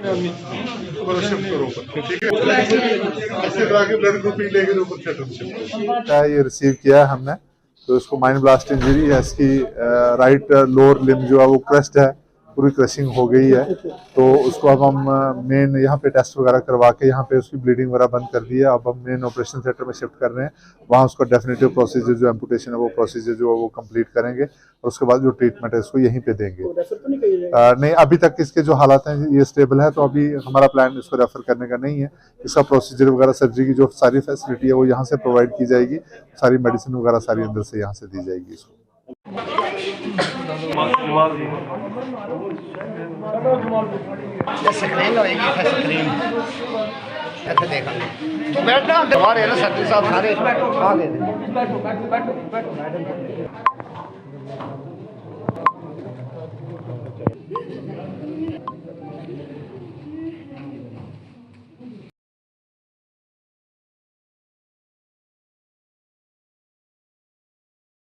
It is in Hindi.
शिफ्ट करो ऊपर, ठीक है। इसी तरह की ब्लड ग्रुपिंग लेके ऊपर शिफ्ट ये रिसीव किया है हमने। तो इसको माइंड ब्लास्ट इंजरी है, इसकी राइट लोअर लिम्ब जो है वो क्रस्ट है, पूरी क्रशिंग हो गई है। तो उसको अब हम मेन यहाँ पे टेस्ट वगैरह करवा के यहाँ पे उसकी ब्लीडिंग वगैरह बंद कर दी है। अब हम मेन ऑपरेशन थिएटर में शिफ्ट कर रहे हैं, वहाँ उसका डेफिनेटिव प्रोसीजर जो एम्पुटेशन है वो प्रोसीजर जो है वो कंप्लीट करेंगे और उसके बाद जो ट्रीटमेंट है इसको यहीं पे देंगे। नहीं, अभी तक इसके जो हालात हैं ये स्टेबल है, तो अभी हमारा प्लान इसको रेफर करने का नहीं है। इसका प्रोसीजर वगैरह सर्जरी की जो सारी फैसिलिटी है वो यहाँ से प्रोवाइड की जाएगी, सारी मेडिसिन वगैरह सारी अंदर से यहाँ से दी जाएगी इसको। स्क्रीन होएगी, स्क्रीन ऐसे देखा तो बैठना हमारे ना सर साहब सारे आ गए।